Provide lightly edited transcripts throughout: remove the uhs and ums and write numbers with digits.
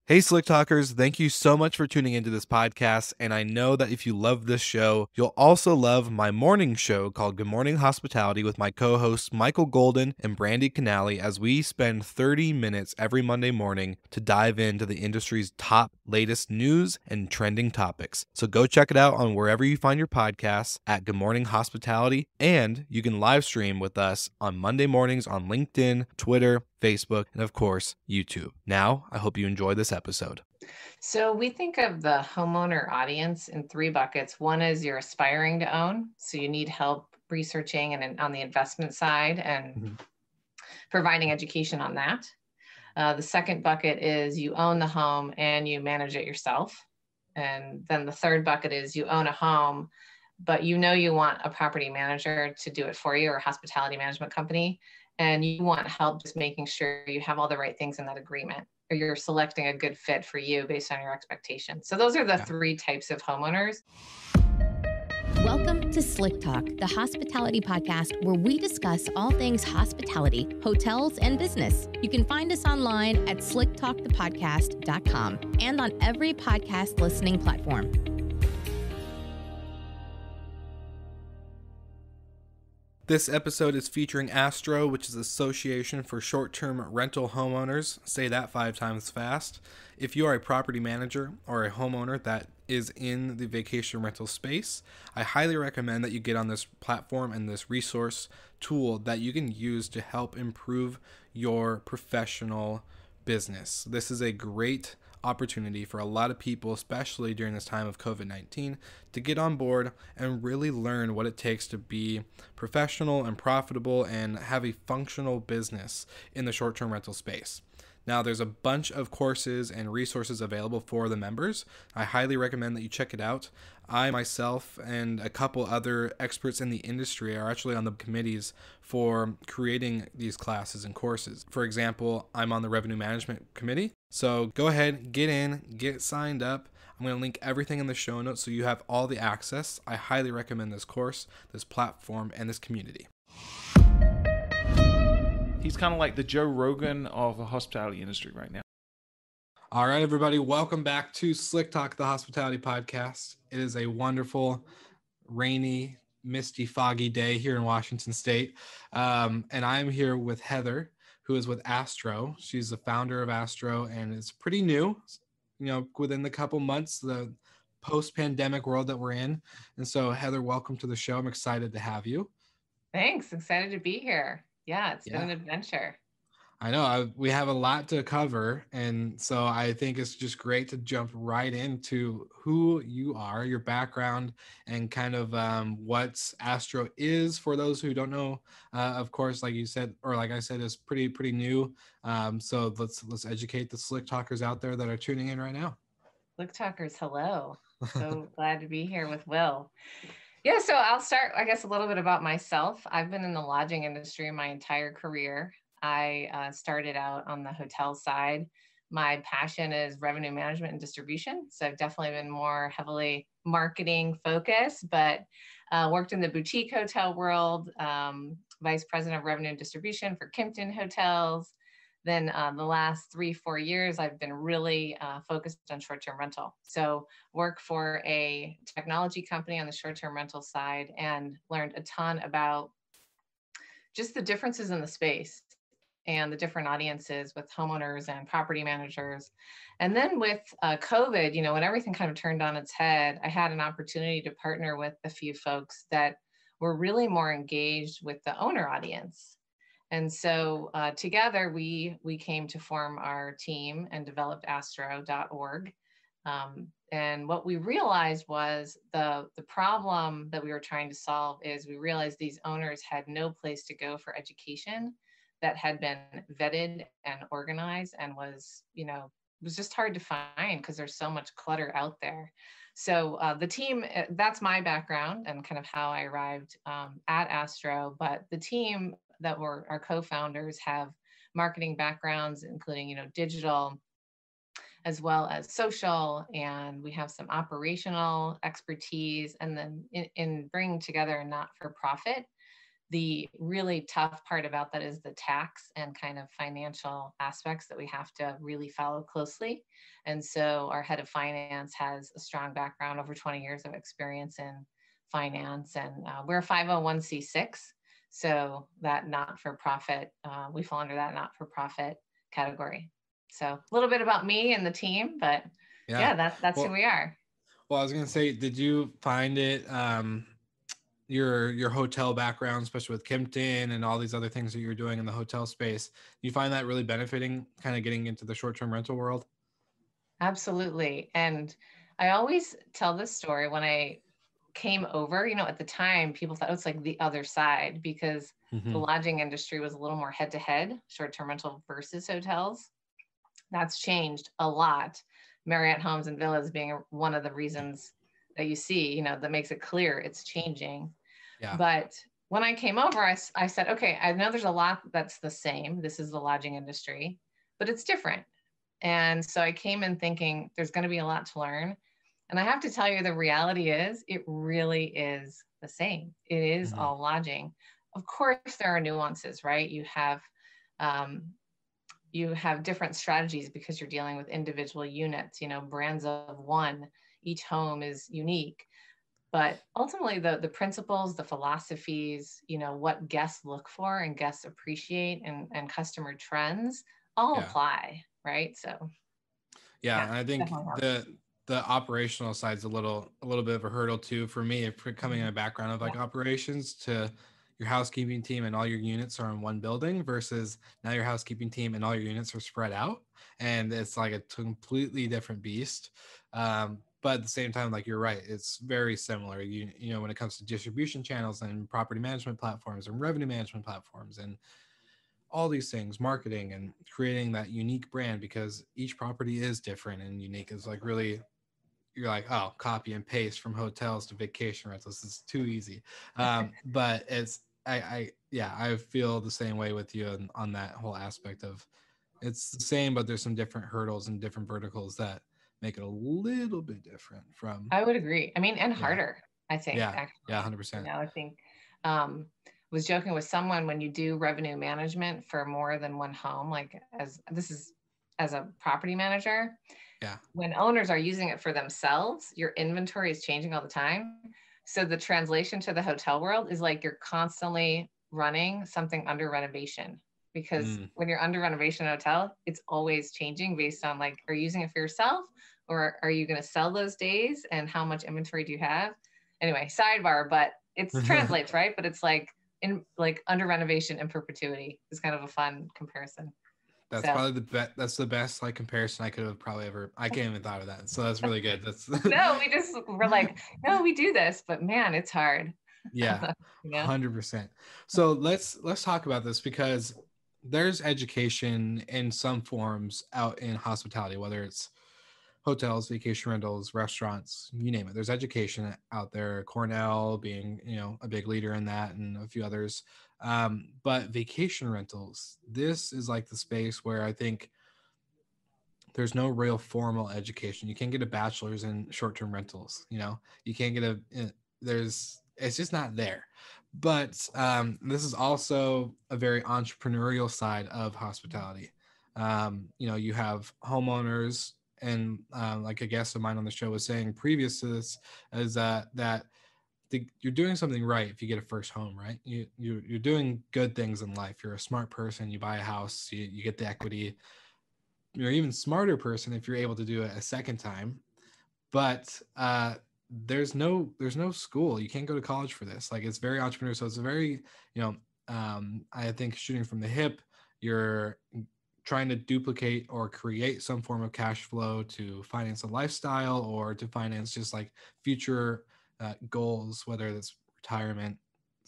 Hey, Slick Talkers, thank you so much for tuning into this podcast. And I know that if you love this show, you'll also love my morning show called Good Morning Hospitality with my co hosts Michael Golden and Brandy Canali, as we spend 30 minutes every Monday morning to dive into the industry's top latest news and trending topics. So go check it out on wherever you find your podcasts at Good Morning Hospitality. And you can live stream with us on Monday mornings on LinkedIn, Twitter, Facebook, and of course, YouTube. Now, I hope you enjoy this episode. So we think of the homeowner audience in three buckets. One is you're aspiring to own, so you need help researching and on the investment side and providing education on that. The second bucket is you own the home and you manage it yourself. And then the third bucket is you own a home, but you know you want a property manager to do it for you, or a hospitality management company, and you want help just making sure you have all the right things in that agreement, or you're selecting a good fit for you based on your expectations. So those are the three types of homeowners. Welcome to Slick Talk, the hospitality podcast where we discuss all things hospitality, hotels, and business. You can find us online at slicktalkthepodcast.com and on every podcast listening platform. This episode is featuring ASTRHO, which is Association for Short-Term Rental Homeowners. Say that 5 times fast. If you are a property manager or a homeowner that is in the vacation rental space, I highly recommend that you get on this platform and this resource tool that you can use to help improve your professional business. This is a great opportunity for a lot of people, especially during this time of COVID-19, to get on board and really learn what it takes to be professional and profitable and have a functional business in the short-term rental space. Now, there's a bunch of courses and resources available for the members. I highly recommend that you check it out. I myself and a couple other experts in the industry are actually on the committees for creating these classes and courses. For example, I'm on the revenue management committee. So go ahead, get in, get signed up. I'm going to link everything in the show notes so you have all the access. I highly recommend this course, this platform, and this community. He's kind of like the Joe Rogan of the hospitality industry right now. All right, everybody, welcome back to Slick Talk, the hospitality podcast. It is a wonderful, rainy, misty, foggy day here in Washington State. And I'm here with Heather, who is with ASTRHO. She's the founder of ASTRHO, and it's pretty new, within the couple months, the post-pandemic world that we're in. And so, Heather, welcome to the show. I'm excited to have you. Thanks. Excited to be here. Yeah, it's been an adventure. I know we have a lot to cover, and so I think it's just great to jump right into who you are, your background, and kind of what ASTRHO is for those who don't know. Of course, like you said, or like I said, is pretty new. So let's educate the Slick Talkers out there that are tuning in right now. Slick Talkers, hello. So glad to be here with Will. Yeah, so I'll start, I guess, a little bit about myself. I've been in the lodging industry my entire career. I started out on the hotel side. My passion is revenue management and distribution. So I've definitely been more heavily marketing focused, but worked in the boutique hotel world, vice president of revenue and distribution for Kimpton Hotels. Then the last 3-4 years, I've been really focused on short-term rental. So work for a technology company on the short-term rental side and learned a ton about just the differences in the space and the different audiences with homeowners and property managers. And then with COVID, when everything kind of turned on its head, I had an opportunity to partner with a few folks that were really more engaged with the owner audience. And so together we came to form our team and developed ASTRHO.org. And what we realized was the problem that we were trying to solve is we realized these owners had no place to go for education that had been vetted and organized and was just hard to find because there's so much clutter out there. So the team, that's my background and kind of how I arrived at ASTRHO, but the team that were our co-founders have marketing backgrounds, including, digital as well as social, and we have some operational expertise, and then in bringing together a not-for-profit The really tough part about that is the tax and kind of financial aspects that we have to really follow closely. And so our head of finance has a strong background, over 20 years of experience in finance, and we're a 501c6. So that not-for-profit, we fall under that not-for-profit category. So a little bit about me and the team, but yeah, that's who we are. Well, I was going to say, did you find it, your hotel background, especially with Kimpton and all these other things that you're doing in the hotel space, you find that really benefiting kind of getting into the short-term rental world? Absolutely. And I always tell this story when I came over, at the time, people thought it's like the other side, because the lodging industry was a little more head to head, short-term rental versus hotels. That's changed a lot. Marriott Homes and Villas being one of the reasons that you see, that makes it clear it's changing. Yeah. But when I came over, I said, okay, I know there's a lot that's the same. This is the lodging industry, but it's different. And so I came in thinking there's going to be a lot to learn. And I have to tell you, the reality is it really is the same. It is all lodging. Of course, there are nuances, right? You have different strategies because you're dealing with individual units, brands of one. Each home is unique. But ultimately, the principles, the philosophies, what guests look for and guests appreciate, and customer trends all apply, right? So yeah, I think the operational side is a little bit of a hurdle too for me, if coming in a background of like operations, to your housekeeping team and all your units are in one building versus now your housekeeping team and all your units are spread out, and it's like a completely different beast. But at the same time, like you're right, it's very similar. You know, when it comes to distribution channels and property management platforms and revenue management platforms and all these things, marketing and creating that unique brand, because each property is different and unique. Is like really, you're like, oh, copy and paste from hotels to vacation rentals. It's too easy. But it's, I feel the same way with you on that whole aspect of it's the same, but there's some different hurdles and different verticals that make it a little bit different from. I would agree. I mean, and harder, I think. Yeah. Actually. Yeah. 100%. I think, was joking with someone, when you do revenue management for more than one home, like as a property manager, when owners are using it for themselves, your inventory is changing all the time. So the translation to the hotel world is like you're constantly running something under renovation, because when you're under renovation in a hotel, it's always changing based on like, are you using it for yourself, or are you going to sell those days, and how much inventory do you have? Anyway, sidebar, but it translates, right? But it's like under renovation in perpetuity is kind of a fun comparison. That's probably the best. That's the best like comparison I could have probably ever. I can't even thought of that. So that's really good. That's no, we're like, no, we do this, but man, it's hard. Yeah, 100%. So let's talk about this, because there's education in some forms out in hospitality, whether it's hotels, vacation rentals, restaurants, you name it. There's education out there. Cornell being, a big leader in that, and a few others. But vacation rentals, this is like the space where I think there's no real formal education. You can't get a bachelor's in short-term rentals. You can't get it's just not there. But this is also a very entrepreneurial side of hospitality. You have homeowners, and like a guest of mine on the show was saying previous to this, is that you're doing something right if you get a first home, right? You're doing good things in life. You're a smart person. You buy a house. You get the equity. You're an even smarter person if you're able to do it a second time. But there's no school. You can't go to college for this. Like, it's very entrepreneurial. So it's a very, I think, shooting from the hip. You're trying to duplicate or create some form of cash flow to finance a lifestyle, or to finance just like future goals, whether that's retirement,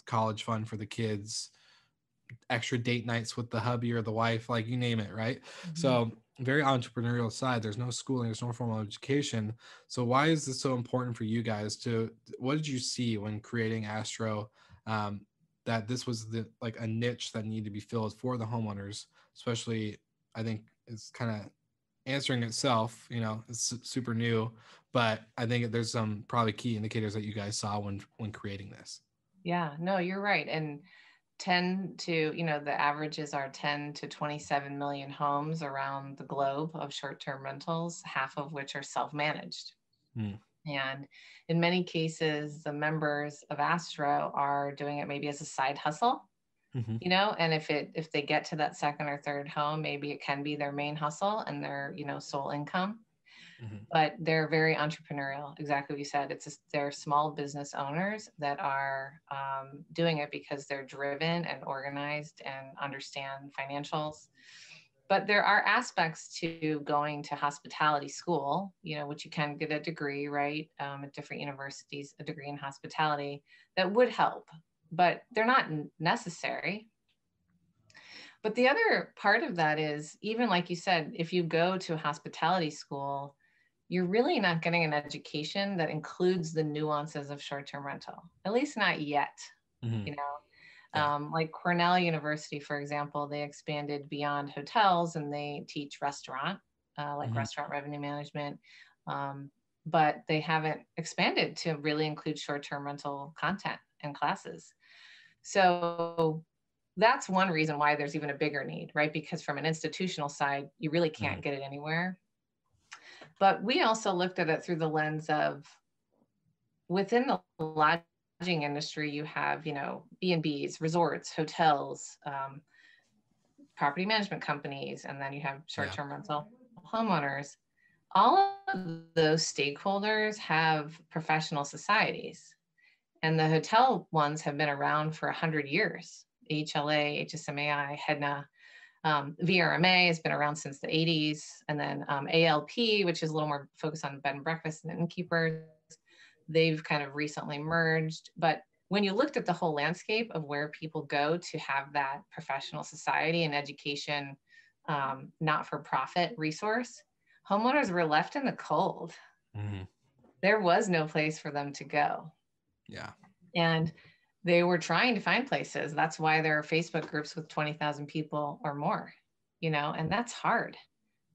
college fund for the kids, extra date nights with the hubby or the wife, like you name it, right? So very entrepreneurial side. There's no schooling, there's no formal education. So why is this so important for you guys? What did you see when creating ASTRHO, that this was like a niche that needed to be filled for the homeowners, especially? I think it's kind of answering itself, it's super new, but I think there's some probably key indicators that you guys saw when creating this. Yeah, no, you're right. And 10 to, the averages are 10 to 27 million homes around the globe of short-term rentals, half of which are self-managed. And in many cases, the members of ASTRHO are doing it maybe as a side hustle, and if they get to that second or third home, maybe it can be their main hustle and their, sole income. But they're very entrepreneurial. Exactly what you said. They're small business owners that are doing it because they're driven and organized and understand financials. But there are aspects to going to hospitality school, which you can get a degree, right? At different universities, a degree in hospitality that would help, but they're not necessary. But the other part of that is, even like you said, if you go to a hospitality school, you're really not getting an education that includes the nuances of short-term rental, at least not yet. Like Cornell University, for example, they expanded beyond hotels and they teach restaurant, restaurant revenue management. But they haven't expanded to really include short-term rental content and classes. So that's one reason why there's even a bigger need, right? Because from an institutional side, you really can't get it anywhere. But we also looked at it through the lens of, within the lodging industry, you have, B&Bs, resorts, hotels, property management companies, and then you have short-term rental homeowners. All of those stakeholders have professional societies, and the hotel ones have been around for 100 years. HLA, HSMAI, HEDNA. VRMA has been around since the 80s, and then ALP, which is a little more focused on bed and breakfast and innkeepers, they've kind of recently merged. But when you looked at the whole landscape of where people go to have that professional society and education, not-for-profit resource, homeowners were left in the cold. There was no place for them to go. And they were trying to find places. That's why there are Facebook groups with 20,000 people or more, and that's hard.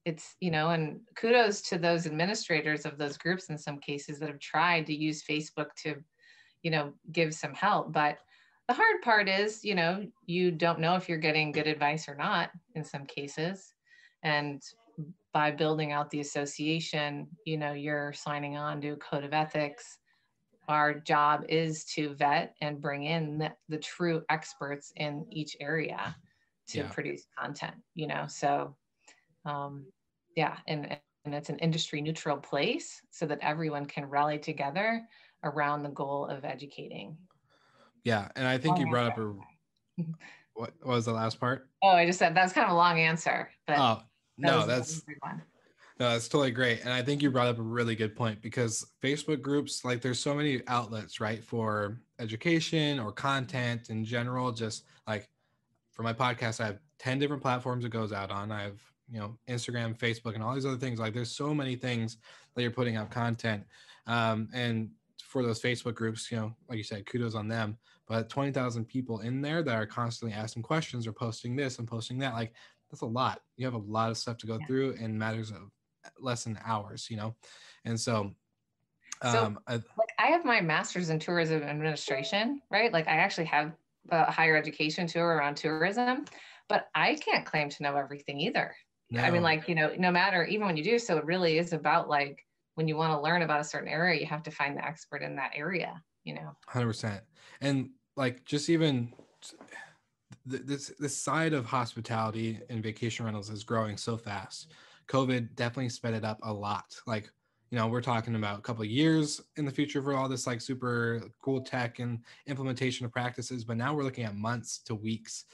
It's, and kudos to those administrators of those groups in some cases that have tried to use Facebook to, give some help. But the hard part is, you don't know if you're getting good advice or not in some cases. And by building out the association, you're signing on to a code of ethics. Our job is to vet and bring in the true experts in each area to produce content, so and it's an industry neutral place so that everyone can rally together around the goal of educating. And I think you brought up what was the last part? Oh, I just said that's kind of a long answer, but that's a big one. No, that's totally great. And I think you brought up a really good point, because Facebook groups, like, there's so many outlets, right, for education or content in general. Just like for my podcast, I have 10 different platforms it goes out on. I have, Instagram, Facebook, and all these other things. Like, there's so many things that you're putting out content. And for those Facebook groups, like you said, kudos on them. But 20,000 people in there that are constantly asking questions or posting this and posting that, like, that's a lot. You have a lot of stuff to go through in matters of less than hours, and so I have my master's in tourism administration, right? Like, I actually have a higher education tour around tourism, but I can't claim to know everything either. No. I mean, like, no matter, even when you do, so it really is about, like, when you want to learn about a certain area, you have to find the expert in that area, 100%. And like, just even this side of hospitality and vacation rentals is growing so fast. COVID definitely sped it up a lot. Like, we're talking about a couple of years in the future for all this, like, super cool tech and implementation of practices. But now we're looking at months to weeks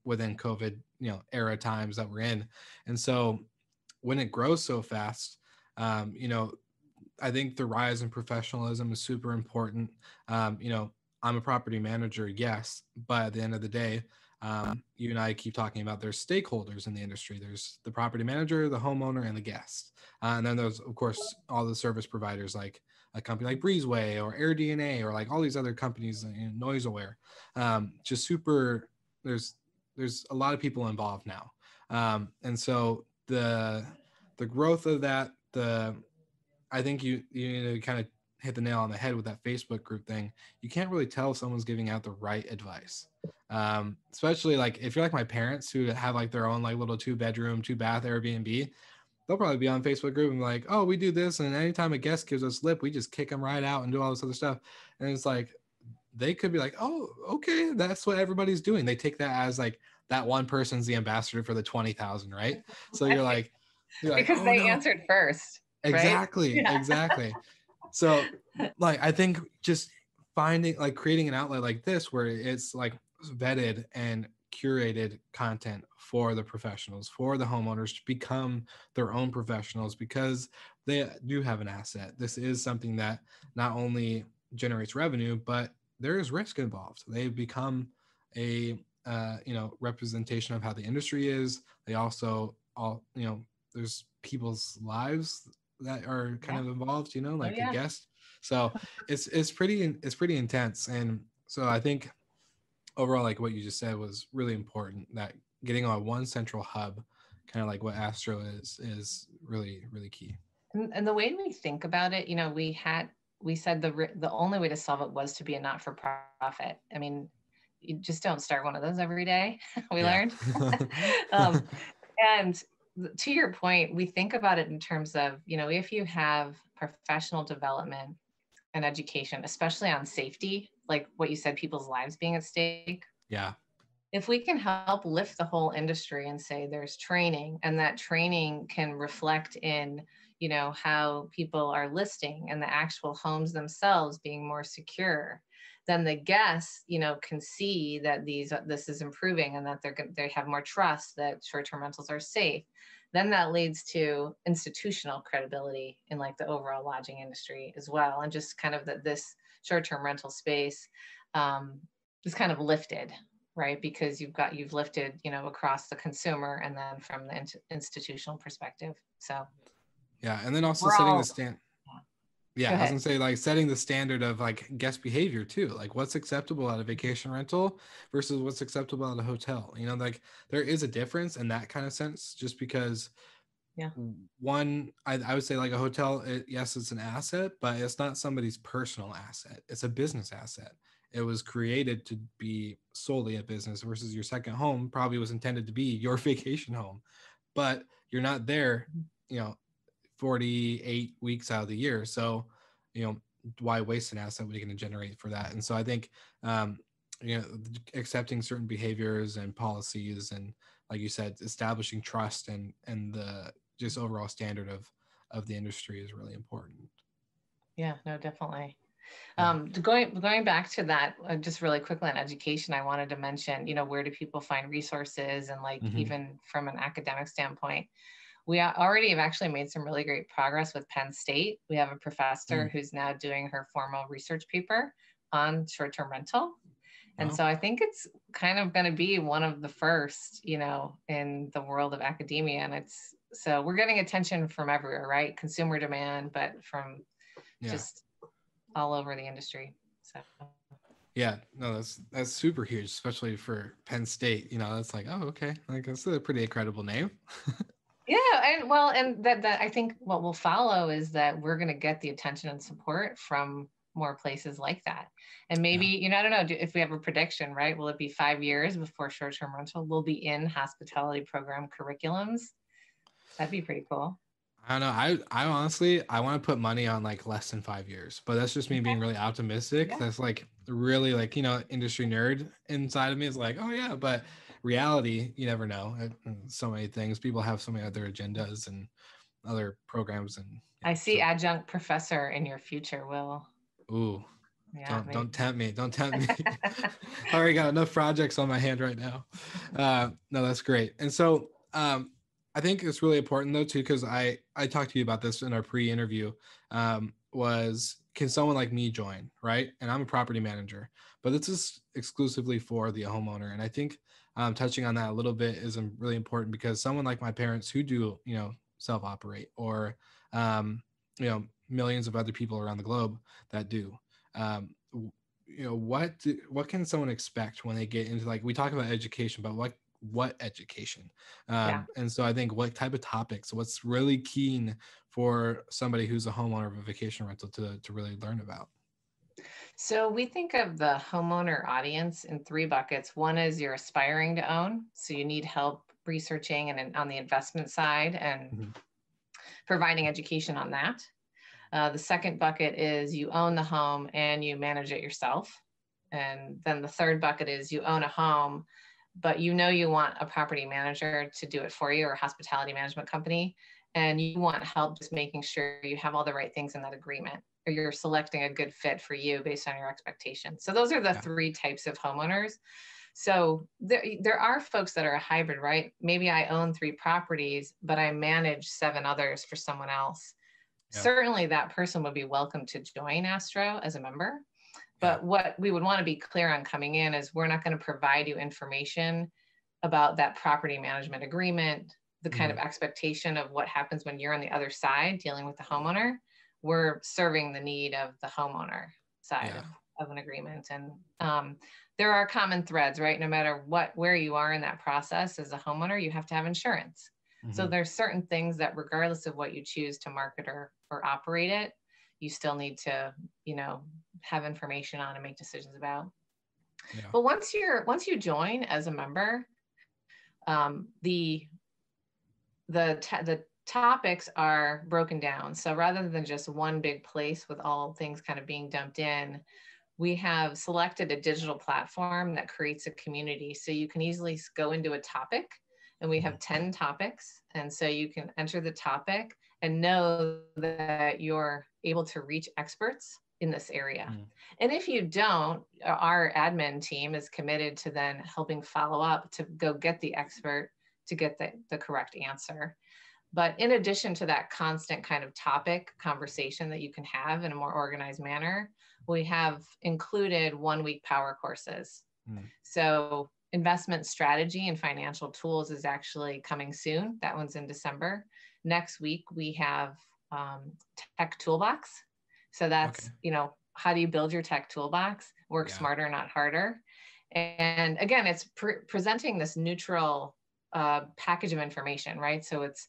within COVID, era times that we're in. And so when it grows so fast, I think the rise in professionalism is super important. I'm a property manager, yes, but at the end of the day, you and I keep talking about there's stakeholders in the industry. There's the property manager, the homeowner, and the guest. And then there's, of course, all the service providers, like a company like Breezeway or AirDNA, or like all these other companies, Noise Aware. Just super, there's a lot of people involved now. And so the growth of that, I think you need to kind of hit the nail on the head with that Facebook group thing. You can't really tell if someone's giving out the right advice. Especially like if you're like my parents who have like their own like little 2-bedroom, 2-bath Airbnb, they'll probably be on Facebook group and be like, oh, we do this. And anytime a guest gives us lip, we just kick them right out and do all this other stuff. And it's like, they could be like, oh, okay, that's what everybody's doing. They take that as like that one person's the ambassador for the 20,000, right? So you're like, because oh, they no. answered first. Exactly. Right? Yeah. Exactly. So like, I think just finding like creating an outlet like this where it's like vetted and curated content for the professionals, for the homeowners to become their own professionals, because they do have an asset. This is something that not only generates revenue, but there is risk involved. They become a representation of how the industry is. They also there's people's lives that are kind of involved, like a guest. So it's pretty intense. And so I think overall, like what you just said was really important, that getting on one central hub, kind of like what ASTRHO is really, really key. And the way we think about it, we said the only way to solve it was to be a not-for-profit. I mean, you just don't start one of those every day. We learned. And to your point, we think about it in terms of, if you have professional development and education, especially on safety, like what you said, people's lives being at stake. Yeah. If we can help lift the whole industry and say there's training, and that training can reflect in, how people are listing and the actual homes themselves being more secure, then the guests, can see that this is improving and that they have more trust that short-term rentals are safe. Then that leads to institutional credibility in like the overall lodging industry as well. And just kind of that this short-term rental space is kind of lifted, right? Because you've lifted, across the consumer and then from the institutional perspective. So. Yeah. And then also setting the stand. Yeah, I was gonna say, like, setting the standard of like guest behavior too, like what's acceptable at a vacation rental versus what's acceptable at a hotel. Like there is a difference in that kind of sense, just because one, I would say like a hotel, yes, it's an asset, but it's not somebody's personal asset. It's a business asset. It was created to be solely a business, versus your second home probably was intended to be your vacation home, but you're not there, 48 weeks out of the year. So, why waste an asset when you're going to generate for that? And so I think, accepting certain behaviors and policies, and like you said, establishing trust and the just overall standard of the industry is really important. Yeah, no, definitely. Going back to that, just really quickly on education, I wanted to mention, where do people find resources, and like even from an academic standpoint, we already have actually made some really great progress with Penn State. We have a professor who's now doing her formal research paper on short-term rental. And so I think it's kind of going to be one of the first, in the world of academia. And so we're getting attention from everywhere, right? Consumer demand, but from just all over the industry. So. Yeah, no, that's super huge, especially for Penn State. That's like, oh, okay. Like, that's a pretty incredible name. Yeah, and that I think what will follow is that we're going to get the attention and support from more places like that. And maybe, I don't know if we have a prediction, right? Will it be 5 years before short-term rental will be in hospitality program curriculums? That'd be pretty cool. I don't know. I honestly, I want to put money on like less than 5 years, but that's just me being really optimistic. That's like really like, industry nerd inside of me is like, oh yeah, but reality, you never know. So many things. People have so many other agendas and other programs. And I see adjunct professor in your future, Will. Ooh, don't tempt me. Don't tempt me. I already got enough projects on my hand right now. No, that's great. And so, I think it's really important though, too, because I talked to you about this in our pre-interview, was can someone like me join, right? And I'm a property manager, but this is exclusively for the homeowner. And I think touching on that a little bit is really important, because someone like my parents who do, self-operate, or, millions of other people around the globe that do, what can someone expect when they get into, like, we talk about education, but what what education? Yeah. And so I think what type of topics, what's really keen for somebody who's a homeowner of a vacation rental to really learn about? So we think of the homeowner audience in three buckets. One is you're aspiring to own, so you need help researching and on the investment side and Mhm. providing education on that. The second bucket is you own the home and you manage it yourself. And then the third bucket is you own a home, but you know you want a property manager to do it for you or a hospitality management company. And you want help just making sure you have all the right things in that agreement or you're selecting a good fit for you based on your expectations. So those are the Yeah. three types of homeowners. So there are folks that are a hybrid, right? Maybe I own 3 properties, but I manage 7 others for someone else. Yeah. Certainly that person would be welcome to join ASTRHO as a member. Yeah. But what we would want to be clear on coming in is we're not going to provide you information about that property management agreement, the kind of expectation of what happens when you're on the other side dealing with the homeowner. We're serving the need of the homeowner side Yeah. of an agreement. And there are common threads, right? No matter where you are in that process as a homeowner, you have to have insurance. So there's certain things that regardless of what you choose to market or operate it, you still need to, have information on and make decisions about. Yeah. But once you join as a member, the topics are broken down. So rather than just one big place with all things kind of being dumped in, we have selected a digital platform that creates a community. So you can easily go into a topic, and we have 10 topics. And so you can enter the topic and know that you're able to reach experts in this area. And if you don't, our admin team is committed to then helping follow up to go get the expert to get the correct answer. But in addition to that constant kind of topic conversation that you can have in a more organized manner, we have included 1-week power courses. So investment strategy and financial tools is actually coming soon. That one's in December. Next week, we have tech toolbox. So that's, how do you build your tech toolbox? Work smarter, not harder. And again, it's presenting this neutral package of information, right? So it's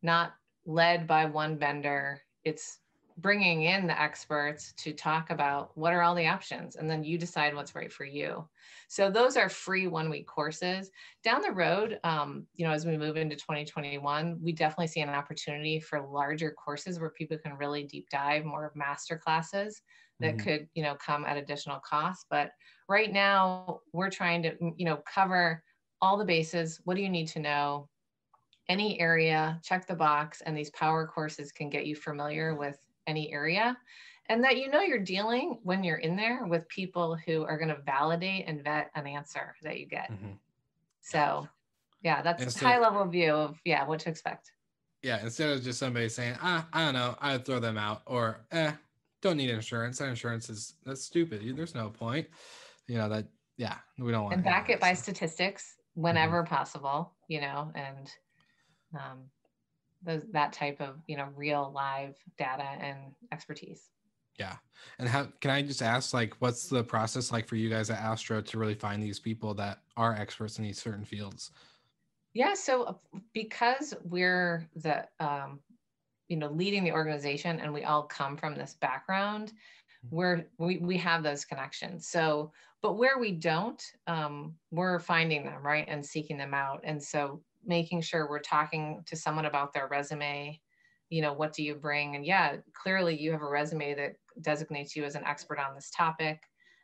not led by one vendor. It's bringing in the experts to talk about what are all the options, and then you decide what's right for you. So those are free 1-week courses. Down the road, as we move into 2021, we definitely see an opportunity for larger courses where people can really deep dive, more of master classes that could, come at additional cost. But right now we're trying to, cover all the bases. What do you need to know? Any area, check the box, and these power courses can get you familiar with any area, and that you're dealing when you're in there with people who are going to validate and vet an answer that you get. So that's a high level view of what to expect. Yeah, instead of just somebody saying, I don't know, I'd throw them out, or don't need insurance. That insurance that's stupid. There's no point. We don't want. And back it by statistics whenever possible, and that type of, real live data and expertise. Yeah. And how can I just ask, what's the process like for you guys at ASTRHO to really find these people that are experts in these certain fields? Yeah. So because we're the, leading the organization and we all come from this background, we have those connections. So, but where we don't, we're finding them, right, and seeking them out. And so making sure we're talking to someone about their resume, what do you bring? And clearly you have a resume that designates you as an expert on this topic.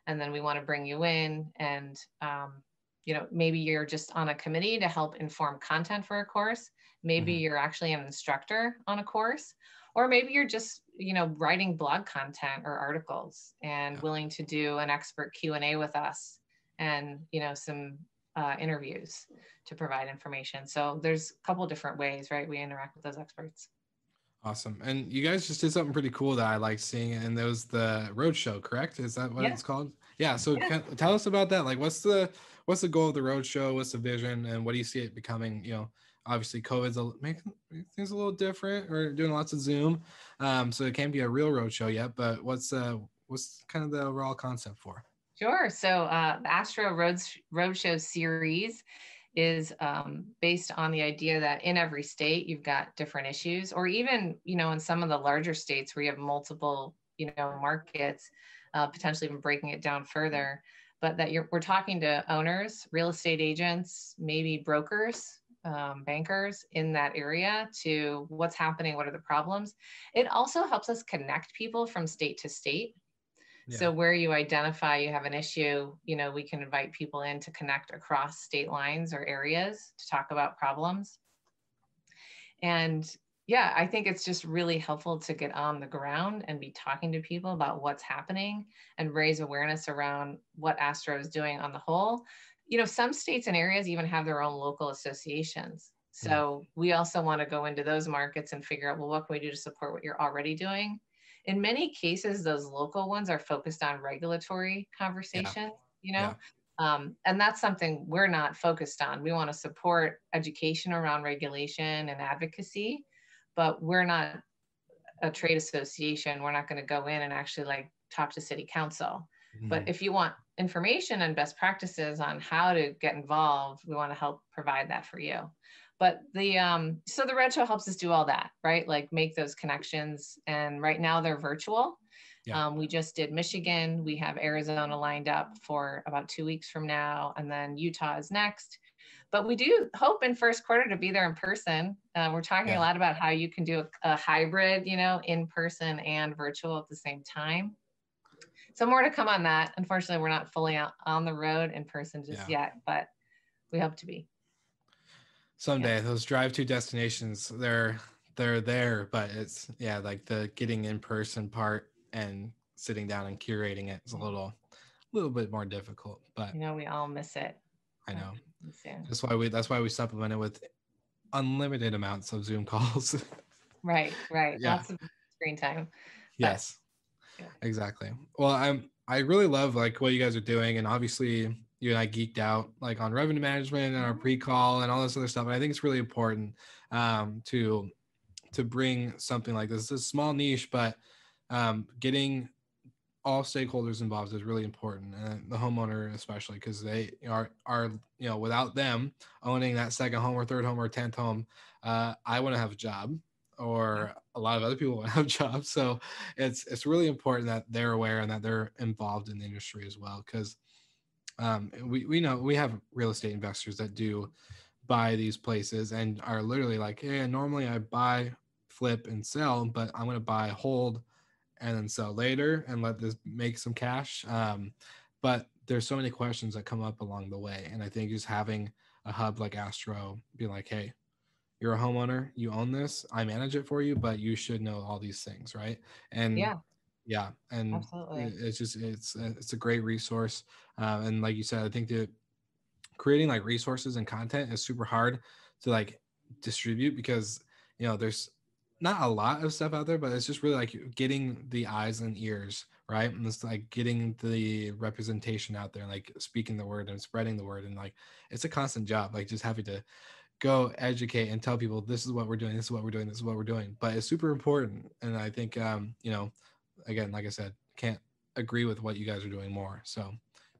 And then we want to bring you in and, maybe you're just on a committee to help inform content for a course. Maybe you're actually an instructor on a course, or maybe you're just, writing blog content or articles and willing to do an expert Q&A with us and, some interviews to provide information. So there's a couple different ways, right? We interact with those experts. Awesome. And you guys just did something pretty cool that I liked seeing, and that was the roadshow, correct? Is that what it's called? Yeah. So tell us about that. What's the goal of the roadshow? What's the vision, and what do you see it becoming? Obviously COVID's making things a little different. We're doing lots of Zoom, so it can't be a real roadshow yet. But what's kind of the overall concept for? Sure. So the ASTRHO Roadshow series is based on the idea that in every state you've got different issues, or even, in some of the larger states where you have multiple, markets, potentially even breaking it down further, but that we're talking to owners, real estate agents, maybe brokers, bankers in that area to what's happening, what are the problems. It also helps us connect people from state to state. Yeah. So where you identify you have an issue, we can invite people in to connect across state lines or areas to talk about problems. And yeah, I think it's just really helpful to get on the ground and be talking to people about what's happening and raise awareness around what ASTRHO is doing on the whole. Some states and areas even have their own local associations. So we also want to go into those markets and figure out, well, what can we do to support what you're already doing? In many cases, those local ones are focused on regulatory conversations, and that's something we're not focused on. We want to support education around regulation and advocacy, but we're not a trade association. We're not going to go in and actually talk to city council. But if you want information and best practices on how to get involved, we want to help provide that for you. But so the Red Show helps us do all that, right? Make those connections. And right now they're virtual. Yeah. We just did Michigan. We have Arizona lined up for about 2 weeks from now. And then Utah is next. But we do hope in first quarter to be there in person. We're talking a lot about how you can do a hybrid, in person and virtual at the same time. So more to come on that. Unfortunately, we're not fully on the road in person just yet, but we hope to be. Someday those drive-to destinations, they're there, but it's the getting in person part and sitting down and curating it is a little bit more difficult. But we all miss it. I know. That's why we supplement it with unlimited amounts of Zoom calls. Right. Lots of screen time. Yes. Exactly. Well, I really love what you guys are doing, and obviously you and I geeked out on revenue management and our pre-call and all this other stuff. And I think it's really important to bring something like this. It's a small niche, but getting all stakeholders involved is really important, and the homeowner especially, because they are without them owning that second home or third home or 10th home, I wouldn't have a job, or a lot of other people wouldn't have jobs. So it's really important that they're aware and that they're involved in the industry as well, because we know we have real estate investors that do buy these places and are literally hey, normally I buy, flip, and sell, but I'm going to buy, hold, and then sell later and let this make some cash. But there's so many questions that come up along the way. And I think just having a hub like ASTRHO, being hey, you're a homeowner, you own this, I manage it for you, but you should know all these things, right? And and absolutely. It's a great resource. And like you said, I think that creating resources and content is super hard to distribute, because there's not a lot of stuff out there, but it's just really getting the eyes and ears, right? And it's getting the representation out there and speaking the word and spreading the word, and it's a constant job, just having to go educate and tell people this is what we're doing, this is what we're doing, this is what we're doing. But it's super important. And I think again, like I said, can't agree with what you guys are doing more. So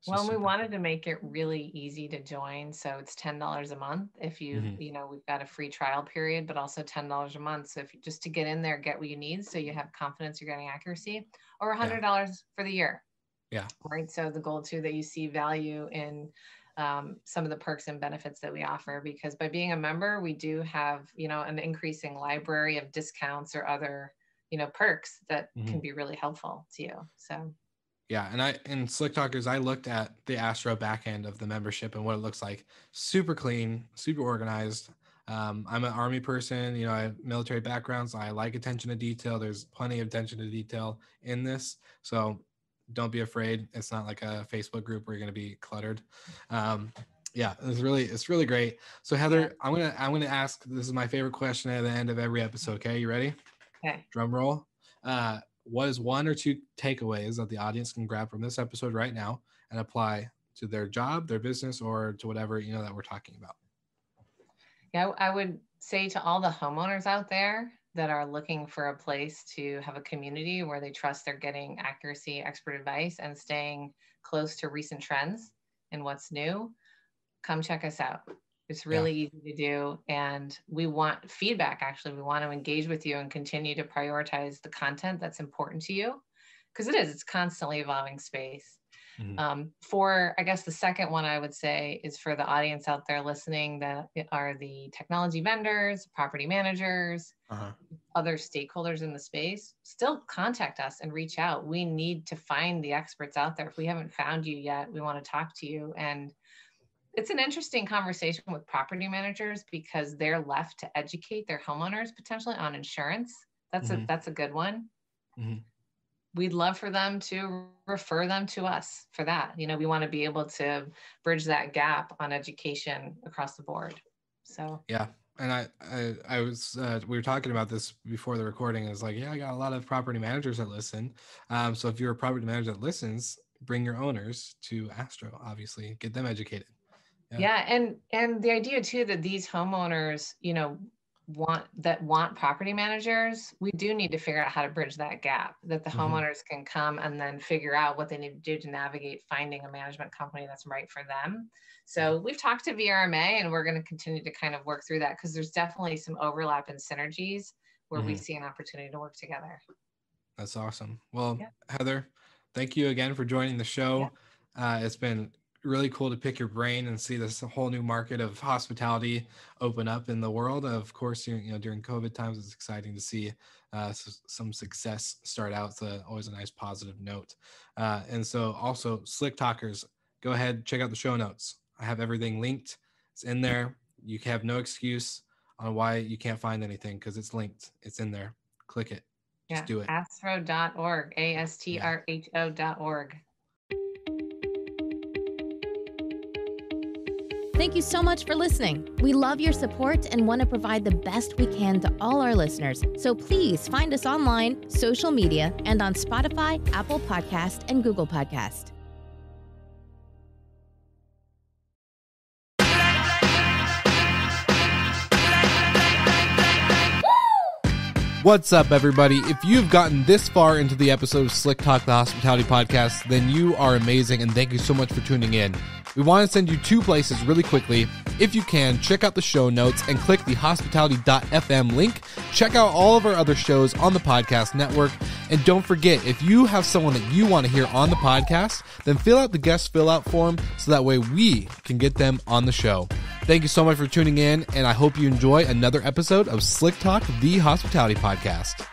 well, we wanted to make it really easy to join. So it's $10 a month. If you, we've got a free trial period, but also $10 a month. So if you just to get in there, get what you need, so you have confidence you're getting accuracy, or $100 for the year. Yeah. Right. So the goal too, that you see value in some of the perks and benefits that we offer, because by being a member, we do have, an increasing library of discounts or other, perks that can be really helpful to you. So. Yeah. And Slick Talkers, I looked at the ASTRHO backend of the membership and what it looks like. Super clean, super organized. I'm an Army person, I have military background, so I like attention to detail. There's plenty of attention to detail in this. So don't be afraid. It's not like a Facebook group where you're going to be cluttered. It's really great. So Heather, I'm going to ask, this is my favorite question at the end of every episode. Okay. You ready? Okay. Drum roll. What is one or two takeaways that the audience can grab from this episode right now and apply to their job, their business, or to whatever, that we're talking about? Yeah, I would say to all the homeowners out there that are looking for a place to have a community where they trust they're getting accuracy, expert advice, and staying close to recent trends and what's new, come check us out. It's really easy to do. And we want feedback. Actually, we want to engage with you and continue to prioritize the content that's important to you, because it's constantly evolving space. For, I guess, the second one I would say is for the audience out there listening that are the technology vendors, property managers, other stakeholders in the space. Still contact us and reach out. We need to find the experts out there. If we haven't found you yet, we want to talk to you. And it's an interesting conversation with property managers because they're left to educate their homeowners potentially on insurance. That's a good one. We'd love for them to refer them to us for that. We want to be able to bridge that gap on education across the board. So yeah. And I was we were talking about this before the recording. I was like, I got a lot of property managers that listen. So if you're a property manager that listens, bring your owners to ASTRHO, obviously, get them educated. Yeah. And the idea too, that these homeowners, want property managers, we do need to figure out how to bridge that gap, that the homeowners can come and then figure out what they need to do to navigate finding a management company that's right for them. So we've talked to VRMA, and we're going to continue to kind of work through that, because there's definitely some overlap and synergies where we see an opportunity to work together. That's awesome. Well, Heather, thank you again for joining the show. It's been really cool to pick your brain and see this whole new market of hospitality open up in the world. Of course, during COVID times, it's exciting to see some success start out. It's always a nice positive note. And so also, Slick Talkers, go ahead, check out the show notes. I have everything linked. It's in there. You have no excuse on why you can't find anything, because it's linked. It's in there. Click it. Just do it. ASTRHO.org, ASTRHO.org. Thank you so much for listening. We love your support and want to provide the best we can to all our listeners. So please find us online, social media, and on Spotify, Apple Podcast, and Google Podcast. What's up, everybody? If you've gotten this far into the episode of Slick Talk, the Hospitality Podcast, then you are amazing, and thank you so much for tuning in. We want to send you two places really quickly. If you can, check out the show notes and click the hospitality.fm link. Check out all of our other shows on the podcast network. And don't forget, if you have someone that you want to hear on the podcast, then fill out the guest fill out form so that way we can get them on the show. Thank you so much for tuning in, and I hope you enjoy another episode of Slick Talk, the Hospitality Podcast.